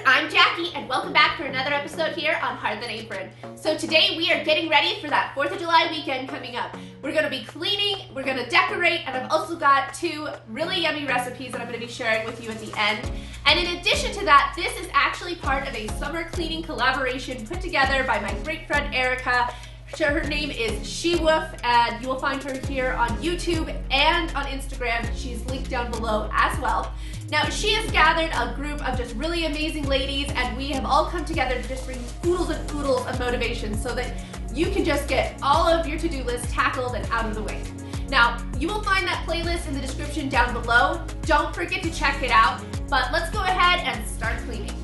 I'm Jackie and welcome back for another episode here on Hard Than Apron. So today we are getting ready for that 4th of July weekend coming up. We're going to be cleaning, we're going to decorate, and I've also got 2 really yummy recipes that I'm going to be sharing with you at the end. And in addition to that, this is actually part of a summer cleaning collaboration put together by my great friend Erica. Her name is She Wolf, and you will find her here on YouTube and on Instagram. She's linked down below as well. Now, she has gathered a group of just really amazing ladies, and we have all come together to just bring oodles and oodles of motivation so that you can just get all of your to-do lists tackled and out of the way. Now, you will find that playlist in the description down below. Don't forget to check it out, but let's go ahead and start cleaning.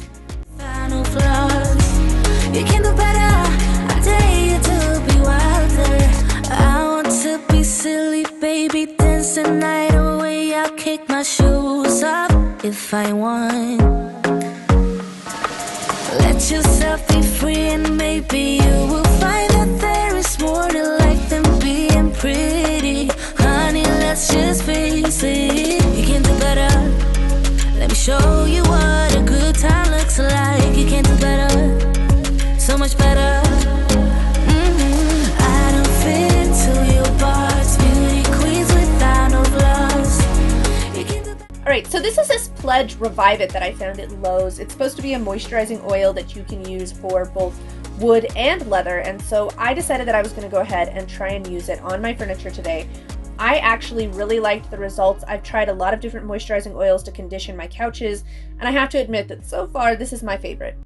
Final flaws. You can do better. I dare you to be wilder. I want to be silly, baby, dance the night away. I'll kick my shoes off if I want. Let yourself be free, and maybe you will find that there is more to life than being pretty. Honey, let's just face it. You can do better. Let me show you what a good time looks like. You can do better, so much better. I don't fit into your box. Beauty queens without no flaws. You can do better. Alright, so this is this Pledge Revive It that I found at Lowe's. It's supposed to be a moisturizing oil that you can use for both wood and leather, and so I decided that I was going to go ahead and try and use it on my furniture today. I actually really liked the results. I've tried a lot of different moisturizing oils to condition my couches, and I have to admit that so far this is my favorite.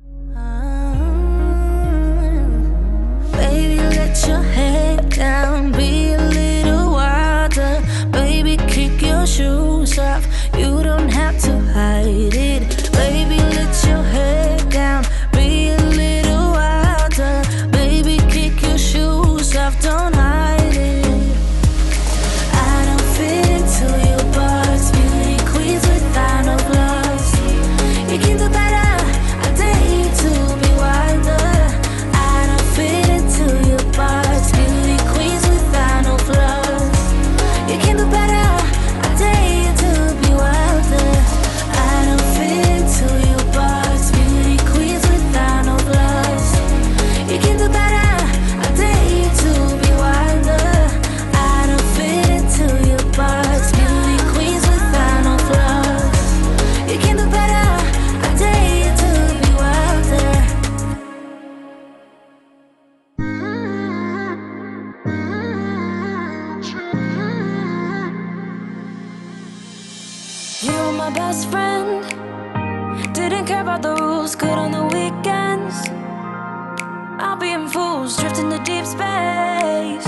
Baby, let your head down, be a little wilder. Baby, kick your shoes off, you don't have to hide it. Baby, let your head down, be a little wilder. Baby, kick your shoes off, don't hide it. I don't fit into your box, beauty queens without no flaws. You can do better, I dare you to be wilder. I don't fit into your box, beauty queens without no flaws. You can do better, I dare you to be wilder. I don't fit into your box, beauty queens without no flaws. You can do better, I dare you to be wilder. I don't fit into your box, beauty queens without no flaws. You can do better, I dare you to be wilder. You were my best friend, didn't care about the rules, good on the weekends. I'll be in fools, drifting to deep space.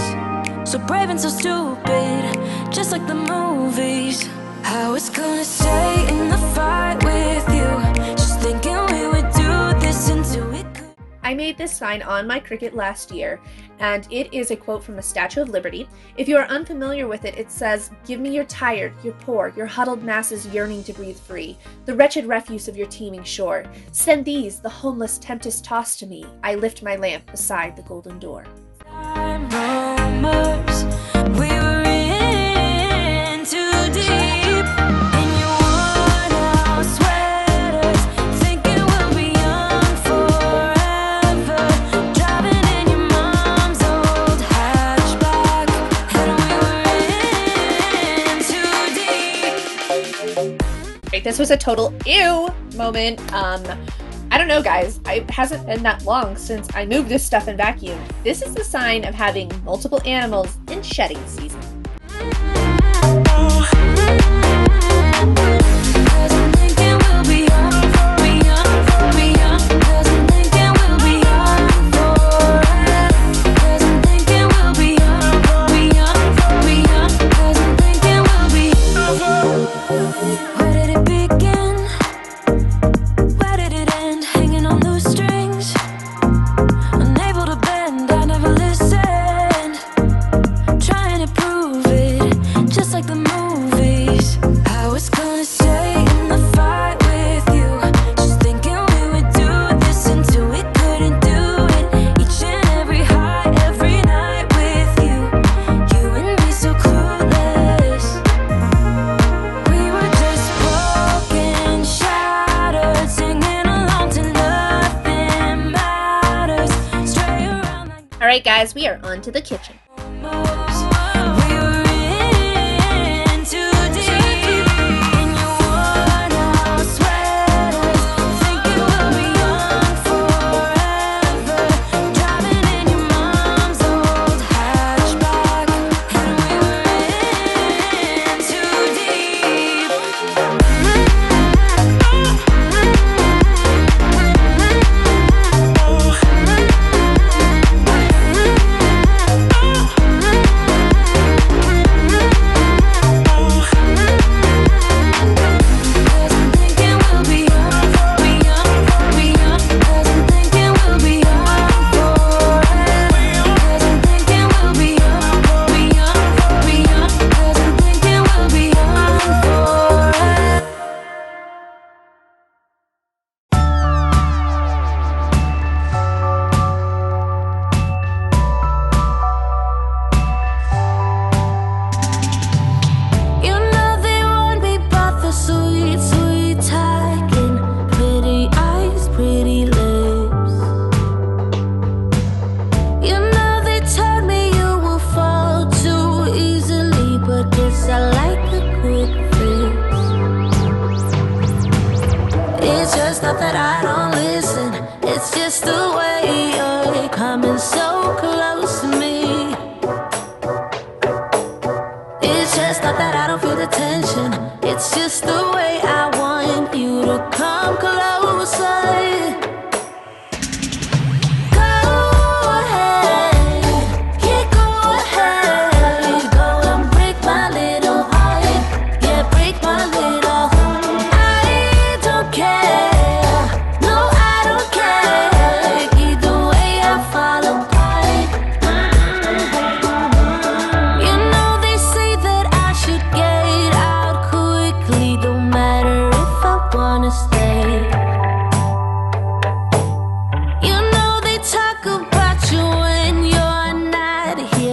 So brave and so stupid, just like the movies. I was gonna stay in the fight with you, just thinking we would do this until we could. I made this sign on my Cricut last year, and it is a quote from the Statue of Liberty. If you are unfamiliar with it, it says, "Give me your tired, your poor, your huddled masses yearning to breathe free, the wretched refuse of your teeming shore. Send these, the homeless tempest tossed to me. I lift my lamp beside the golden door." Rumors, we were in too deep. In your worn-out sweaters, thinking we'll be young forever. Driving in your mom's old hatchback, and we were in too deep. Right, this was a total ew moment. I don't know, guys. It hasn't been that long since I moved this stuff and vacuumed. This is the sign of having multiple animals in shedding season. Where did it begin? Where did it end? Hanging on those strings, unable to bend. I never listened, trying to prove it. right, guys, we are on to the kitchen. Not that I don't listen, it's just the way you're coming so close to me. It's just not that I don't feel the tension, it's just the way I want you to come closer.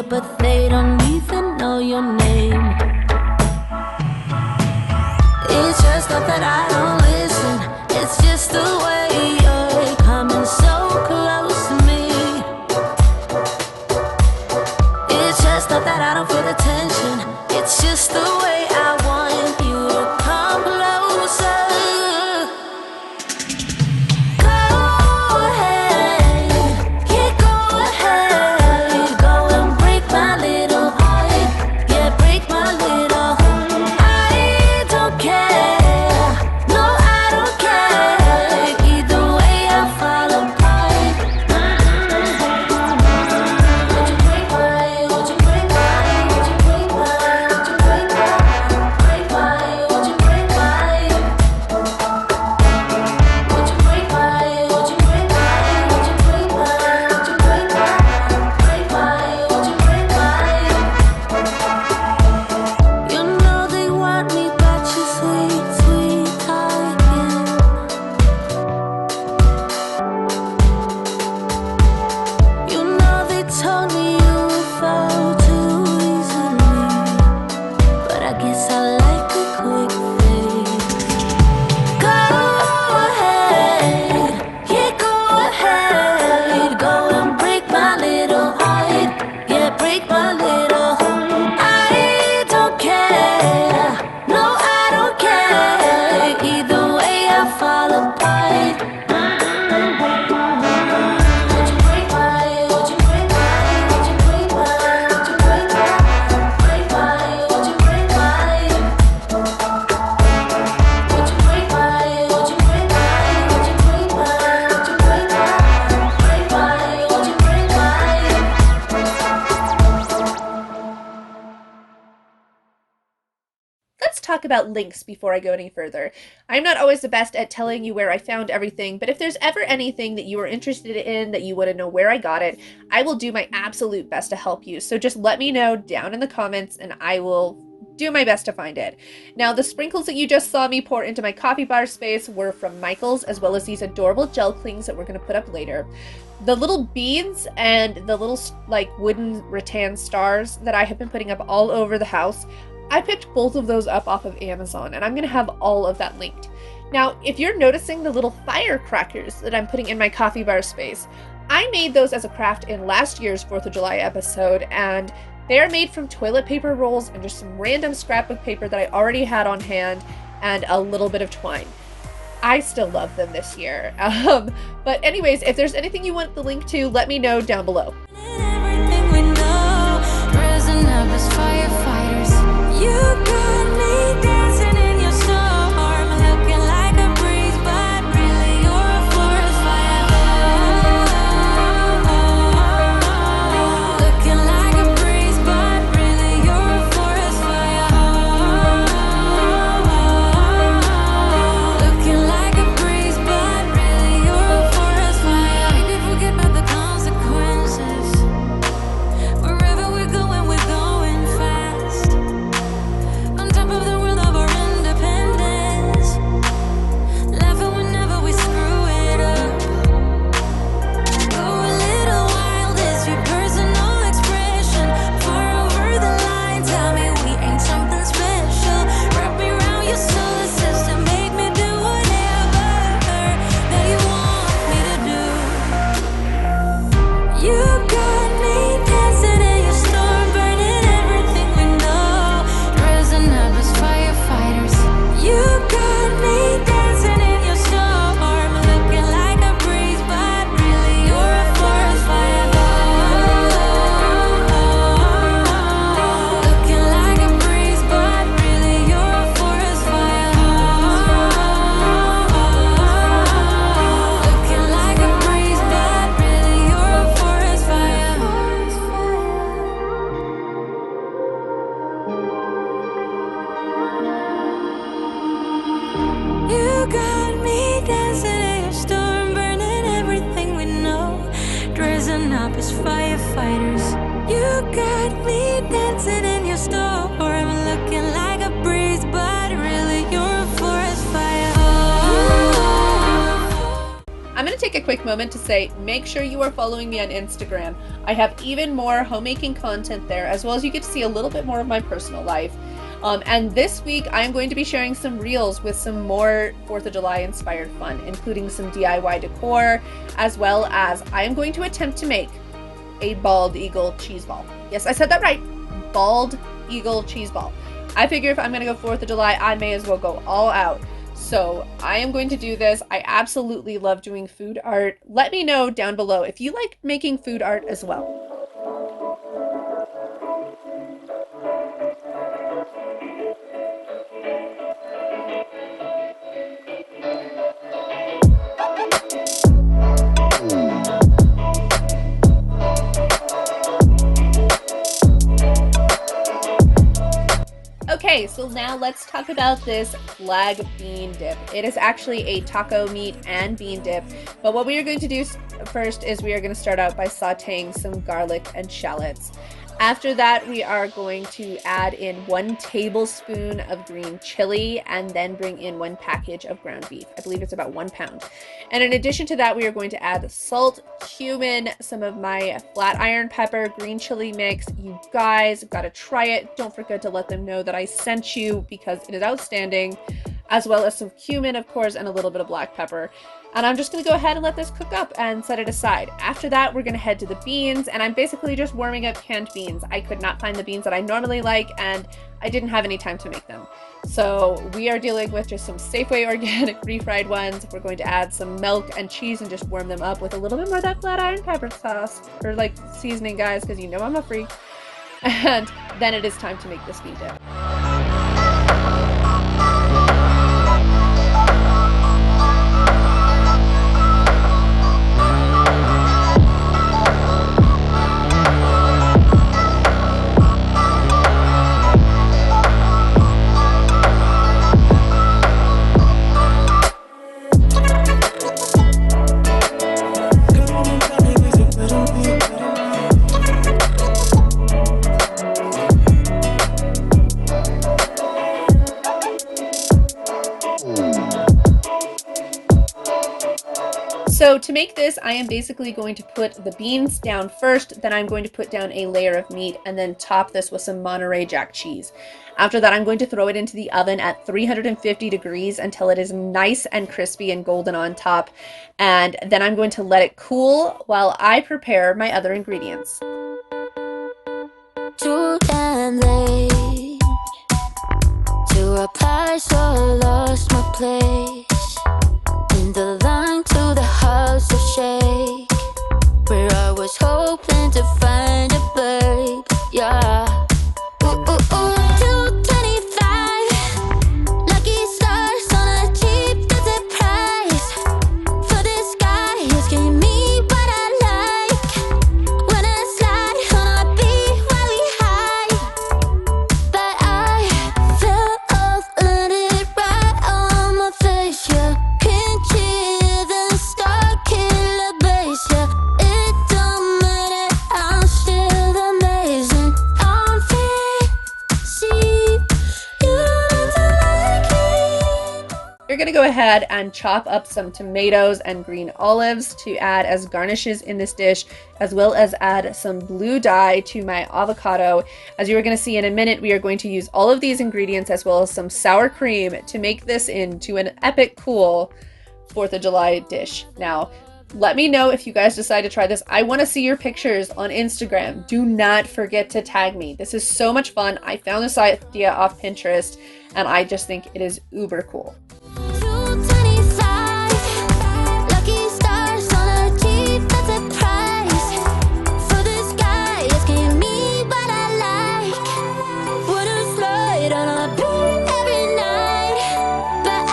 But they don't even know your name. It's just not that I don't listen, it's just the way you're coming so close to me. It's just not that I don't feel the tension, it's just the way I want you to come closer. Talk about links before I go any further. I'm not always the best at telling you where I found everything, but if there's ever anything that you are interested in, that you want to know where I got it, I will do my absolute best to help you. So just let me know down in the comments and I will do my best to find it. Now, the sprinkles that you just saw me pour into my coffee bar space were from Michael's, as well as these adorable gel clings that we're going to put up later. The little beads and the little like wooden rattan stars that I have been putting up all over the house, I picked both of those up off of Amazon, and I'm going to have all of that linked. Now, if you're noticing the little firecrackers that I'm putting in my coffee bar space, I made those as a craft in last year's 4th of July episode, and they are made from toilet paper rolls and just some random scrapbook paper that I already had on hand and a little bit of twine. I still love them this year. But anyways, if there's anything you want the link to, let me know down below. Everything we know, rising up as firefighters. You got me dancing in your storm, looking like a breeze, but really you're a forest fire. Looking like a breeze, but really you're a forest fire. Looking like a breeze, but really you're a forest fire. Maybe forget about the consequences. Wherever we're going fast. On top of the world of our independence. Laughing whenever we screw it up. Go a little wild, it's your personal expression. Far over the line, tell me we ain't something special. Wrap me around your solar system, make me do whatever that you want me to do. You got me dancing in your storm, burning everything we know, rising up as firefighters. You got me dancing in your storm, looking like a breeze, but really you're a forest fire. Looking like a breeze, but really you're a forest fire. Looking like a breeze, but really you're a forest fire. You got me dancing in your storm, burning everything we know, dressing up as firefighters. You got me dancing in your storm, looking like a breeze, but really you're a forest fire. I'm going to take a quick moment to say, make sure you are following me on Instagram. I have even more homemaking content there, as well as you get to see a little bit more of my personal life. And this week, I'm going to be sharing some reels with some more 4th of July inspired fun, including some DIY decor, as well as I am going to attempt to make a bald eagle cheese ball. Yes, I said that right. Bald eagle cheese ball. I figure if I'm going to go 4th of July, I may as well go all out. So I am going to do this. I absolutely love doing food art. Let me know down below if you like making food art as well. Okay, so now let's talk about this flag bean dip. It is actually a taco meat and bean dip, but what we are going to do first is we are going to start out by sauteing some garlic and shallots. After that, we are going to add in 1 tablespoon of green chili and then bring in 1 package of ground beef. I believe it's about 1 pound. And in addition to that, we are going to add salt, cumin, some of my flat iron pepper, green chili mix. You guys have got to try it. Don't forget to let them know that I sent you because it is outstanding, as well as some cumin, of course, and a little bit of black pepper. And I'm just going to go ahead and let this cook up and set it aside. After that, we're going to head to the beans, and I'm basically just warming up canned beans. I could not find the beans that I normally like, and I didn't have any time to make them. So we are dealing with just some Safeway organic refried ones. We're going to add some milk and cheese and just warm them up with a little bit more of that flat iron pepper sauce, or like seasoning, guys, because you know I'm a freak. And then it is time to make this bean dip. So to make this, I am basically going to put the beans down first, then I'm going to put down a layer of meat and then top this with some Monterey Jack cheese. After that, I'm going to throw it into the oven at 350 degrees until it is nice and crispy and golden on top. And then I'm going to let it cool while I prepare my other ingredients. Too damn late to reply, so I lost my place in the line to the house of shake, where I was hoping to find a babe. Yeah. Ooh, ooh, ooh. 225 lucky stars on a cheap visit price for this guy asking me what I like when I slide on a beat while we high. But I fell off, landed right on my face. Yeah, can't hear the star killer bass. Yeah, it don't matter, I'm still amazing. On feet, see, you don't like me. You're gonna go ahead and chop up some tomatoes and green olives to add as garnishes in this dish, as well as add some blue dye to my avocado. As you are gonna see in a minute, we are going to use all of these ingredients as well as some sour cream to make this into an epic cool 4th of July dish. Now, let me know if you guys decide to try this. I want to see your pictures on Instagram. Do not forget to tag me. This is so much fun. I found this idea off Pinterest and I just think it is uber cool. 225 lucky stars on a cheap visit price for this guy asking me what I like. Wouldn't slide on a beat every night, but I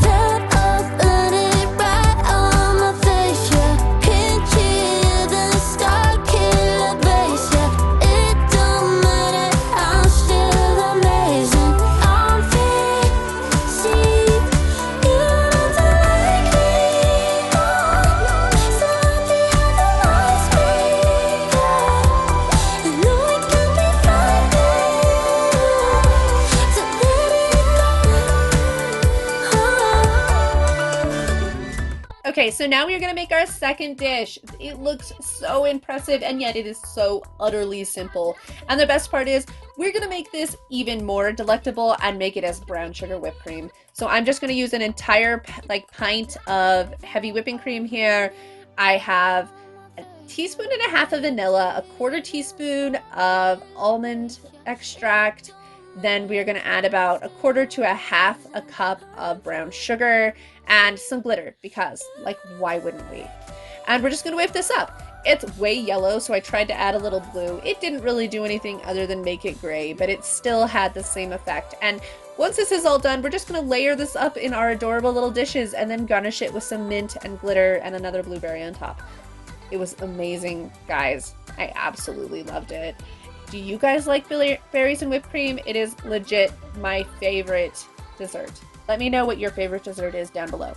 fell off, landed right on my face. Yeah, can't hear the star killer bass. Yeah, it don't matter, I'm still amazing. On feet, see, you don't like me. So at the end of my speed, I know it can be frightening to let it go. Okay, so now we are gonna make our second dish. It looks so impressive and yet it is so utterly simple. And the best part is we're gonna make this even more delectable and make it as brown sugar whipped cream. So I'm just gonna use an entire pint of heavy whipping cream here. I have a teaspoon and a half of vanilla, a 1/4 teaspoon of almond extract. Then we are going to add about 1/4 to 1/2 a cup of brown sugar and some glitter because, like, why wouldn't we? And we're just going to whip this up. It's way yellow, so I tried to add a little blue. It didn't really do anything other than make it gray, but it still had the same effect. And once this is all done, we're just going to layer this up in our adorable little dishes and then garnish it with some mint and glitter and another blueberry on top. It was amazing, guys. I absolutely loved it. Do you guys like berries and whipped cream? It is legit my favorite dessert. Let me know what your favorite dessert is down below.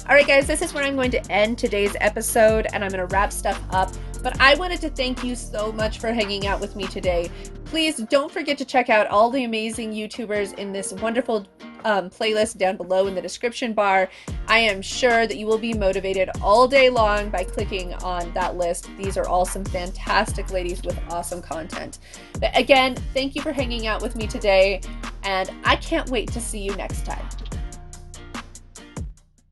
Alright guys, this is where I'm going to end today's episode and I'm going to wrap stuff up. But I wanted to thank you so much for hanging out with me today. Please don't forget to check out all the amazing YouTubers in this wonderful playlist down below in the description bar. I am sure that you will be motivated all day long by clicking on that list. These are all some fantastic ladies with awesome content. But again, thank you for hanging out with me today, and I can't wait to see you next time.